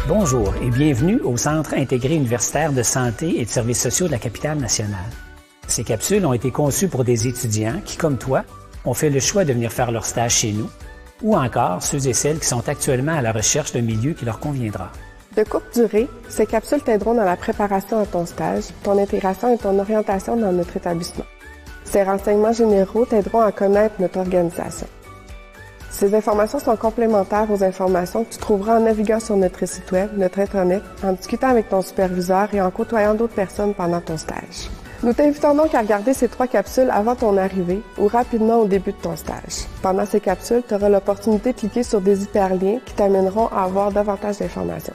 Bonjour et bienvenue au Centre intégré universitaire de santé et de services sociaux de la capitale nationale. Ces capsules ont été conçues pour des étudiants qui, comme toi, ont fait le choix de venir faire leur stage chez nous, ou encore ceux et celles qui sont actuellement à la recherche d'un milieu qui leur conviendra. De courte durée, ces capsules t'aideront dans la préparation à ton stage, ton intégration et ton orientation dans notre établissement. Ces renseignements généraux t'aideront à connaître notre organisation. Ces informations sont complémentaires aux informations que tu trouveras en naviguant sur notre site web, notre Intranet, en discutant avec ton superviseur et en côtoyant d'autres personnes pendant ton stage. Nous t'invitons donc à regarder ces 3 capsules avant ton arrivée ou rapidement au début de ton stage. Pendant ces capsules, tu auras l'opportunité de cliquer sur des hyperliens qui t'amèneront à avoir davantage d'informations.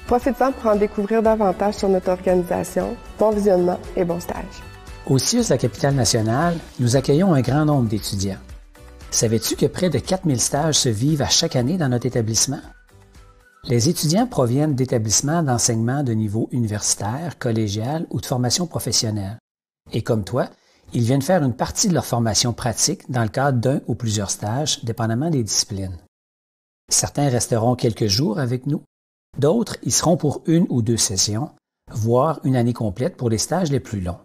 Profites-en pour en découvrir davantage sur notre organisation. Bon visionnement et bon stage. Au CIUS de la capitale nationale, nous accueillons un grand nombre d'étudiants. Savais-tu que près de 4000 stages se vivent à chaque année dans notre établissement? Les étudiants proviennent d'établissements d'enseignement de niveau universitaire, collégial ou de formation professionnelle. Et comme toi, ils viennent faire une partie de leur formation pratique dans le cadre d'un ou plusieurs stages, dépendamment des disciplines. Certains resteront quelques jours avec nous, d'autres y seront pour 1 ou 2 sessions, voire une année complète pour les stages les plus longs.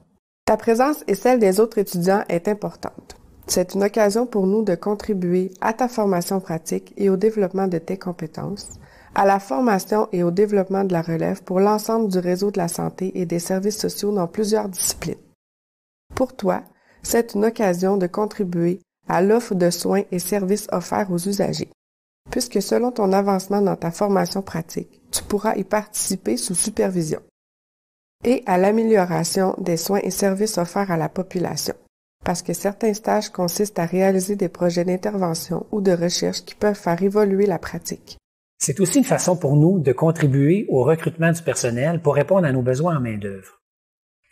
Ta présence et celle des autres étudiants est importante. C'est une occasion pour nous de contribuer à ta formation pratique et au développement de tes compétences, à la formation et au développement de la relève pour l'ensemble du réseau de la santé et des services sociaux dans plusieurs disciplines. Pour toi, c'est une occasion de contribuer à l'offre de soins et services offerts aux usagers, puisque selon ton avancement dans ta formation pratique, tu pourras y participer sous supervision, et à l'amélioration des soins et services offerts à la population, parce que certains stages consistent à réaliser des projets d'intervention ou de recherche qui peuvent faire évoluer la pratique. C'est aussi une façon pour nous de contribuer au recrutement du personnel pour répondre à nos besoins en main-d'œuvre.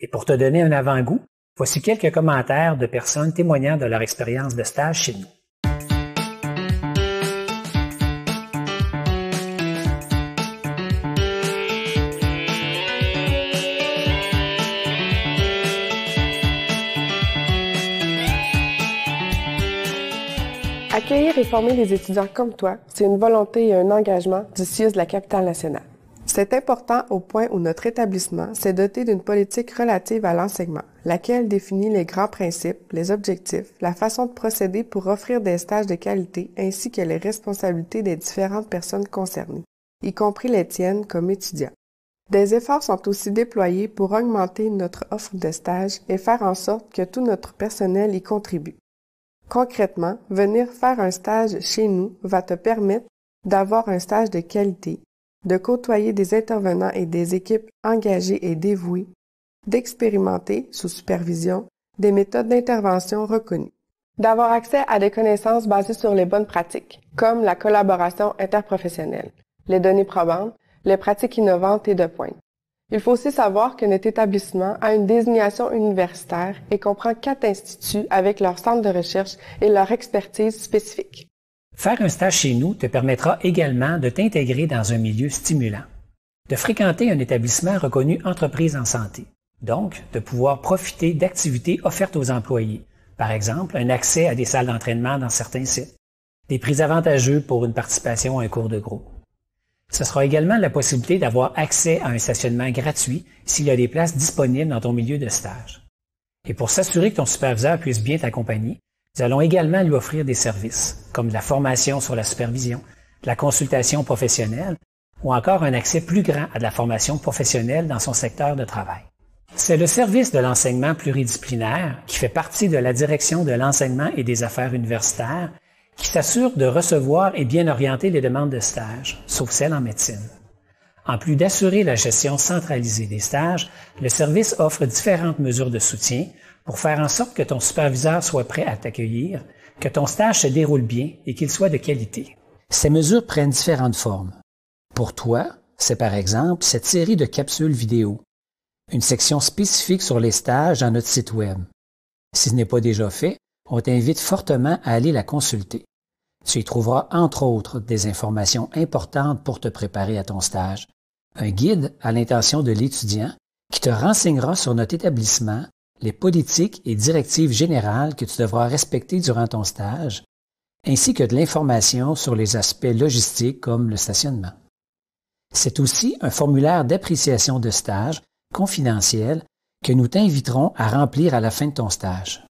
Et pour te donner un avant-goût, voici quelques commentaires de personnes témoignant de leur expérience de stage chez nous. Accueillir et former les étudiants comme toi, c'est une volonté et un engagement du CIUS de la capitale nationale. C'est important au point où notre établissement s'est doté d'une politique relative à l'enseignement, laquelle définit les grands principes, les objectifs, la façon de procéder pour offrir des stages de qualité ainsi que les responsabilités des différentes personnes concernées, y compris les tiennes comme étudiants. Des efforts sont aussi déployés pour augmenter notre offre de stages et faire en sorte que tout notre personnel y contribue. Concrètement, venir faire un stage chez nous va te permettre d'avoir un stage de qualité, de côtoyer des intervenants et des équipes engagées et dévouées, d'expérimenter, sous supervision, des méthodes d'intervention reconnues, d'avoir accès à des connaissances basées sur les bonnes pratiques, comme la collaboration interprofessionnelle, les données probantes, les pratiques innovantes et de pointe. Il faut aussi savoir que notre établissement a une désignation universitaire et comprend 4 instituts avec leur centre de recherche et leur expertise spécifique. Faire un stage chez nous te permettra également de t'intégrer dans un milieu stimulant, de fréquenter un établissement reconnu entreprise en santé, donc de pouvoir profiter d'activités offertes aux employés, par exemple un accès à des salles d'entraînement dans certains sites, des prix avantageux pour une participation à un cours de groupe. Ce sera également la possibilité d'avoir accès à un stationnement gratuit s'il y a des places disponibles dans ton milieu de stage. Et pour s'assurer que ton superviseur puisse bien t'accompagner, nous allons également lui offrir des services, comme de la formation sur la supervision, de la consultation professionnelle ou encore un accès plus grand à de la formation professionnelle dans son secteur de travail. C'est le service de l'enseignement pluridisciplinaire qui fait partie de la direction de l'enseignement et des affaires universitaires qui s'assure de recevoir et bien orienter les demandes de stage, sauf celles en médecine. En plus d'assurer la gestion centralisée des stages, le service offre différentes mesures de soutien pour faire en sorte que ton superviseur soit prêt à t'accueillir, que ton stage se déroule bien et qu'il soit de qualité. Ces mesures prennent différentes formes. Pour toi, c'est par exemple cette série de capsules vidéo, une section spécifique sur les stages dans notre site web. Si ce n'est pas déjà fait, on t'invite fortement à aller la consulter. Tu y trouveras entre autres des informations importantes pour te préparer à ton stage, un guide à l'intention de l'étudiant qui te renseignera sur notre établissement, les politiques et directives générales que tu devras respecter durant ton stage, ainsi que de l'information sur les aspects logistiques comme le stationnement. C'est aussi un formulaire d'appréciation de stage confidentiel que nous t'inviterons à remplir à la fin de ton stage.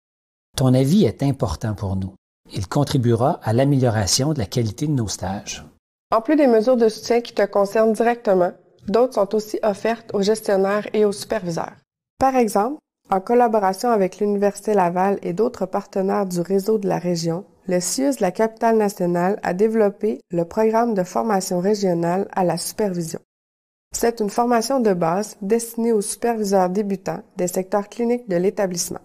Ton avis est important pour nous. Il contribuera à l'amélioration de la qualité de nos stages. En plus des mesures de soutien qui te concernent directement, d'autres sont aussi offertes aux gestionnaires et aux superviseurs. Par exemple, en collaboration avec l'Université Laval et d'autres partenaires du réseau de la région, le CIUS de la Capitale-Nationale a développé le programme de formation régionale à la supervision. C'est une formation de base destinée aux superviseurs débutants des secteurs cliniques de l'établissement.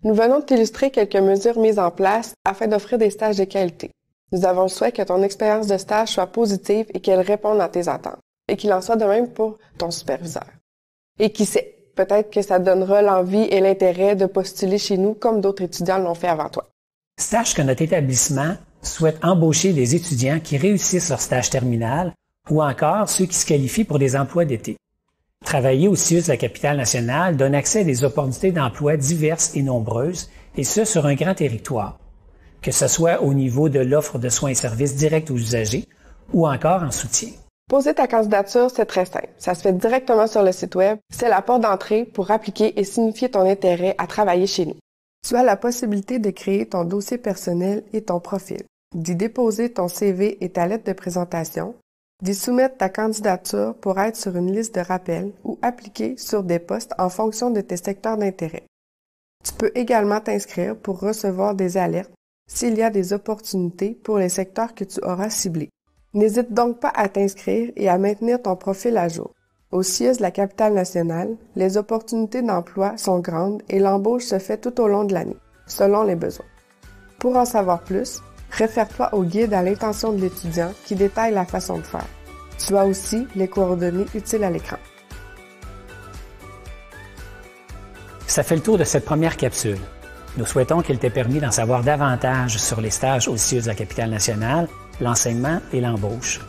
Nous venons de t'illustrer quelques mesures mises en place afin d'offrir des stages de qualité. Nous avons le souhait que ton expérience de stage soit positive et qu'elle réponde à tes attentes, et qu'il en soit de même pour ton superviseur. Et qui sait, peut-être que ça donnera l'envie et l'intérêt de postuler chez nous comme d'autres étudiants l'ont fait avant toi. Sache que notre établissement souhaite embaucher des étudiants qui réussissent leur stage terminal ou encore ceux qui se qualifient pour des emplois d'été. Travailler au CIUS de la Capitale-Nationale donne accès à des opportunités d'emploi diverses et nombreuses, et ce sur un grand territoire, que ce soit au niveau de l'offre de soins et services directs aux usagers ou encore en soutien. Poser ta candidature, c'est très simple. Ça se fait directement sur le site Web. C'est la porte d'entrée pour appliquer et signifier ton intérêt à travailler chez nous. Tu as la possibilité de créer ton dossier personnel et ton profil, d'y déposer ton CV et ta lettre de présentation, d'y soumettre ta candidature pour être sur une liste de rappel ou appliquer sur des postes en fonction de tes secteurs d'intérêt. Tu peux également t'inscrire pour recevoir des alertes s'il y a des opportunités pour les secteurs que tu auras ciblés. N'hésite donc pas à t'inscrire et à maintenir ton profil à jour. Au CIUS de la Capitale-Nationale, les opportunités d'emploi sont grandes et l'embauche se fait tout au long de l'année, selon les besoins. Pour en savoir plus, réfère-toi au guide à l'intention de l'étudiant qui détaille la façon de faire. Tu as aussi les coordonnées utiles à l'écran. Ça fait le tour de cette première capsule. Nous souhaitons qu'elle t'ait permis d'en savoir davantage sur les stages au CIUS de la Capitale-Nationale, l'enseignement et l'embauche.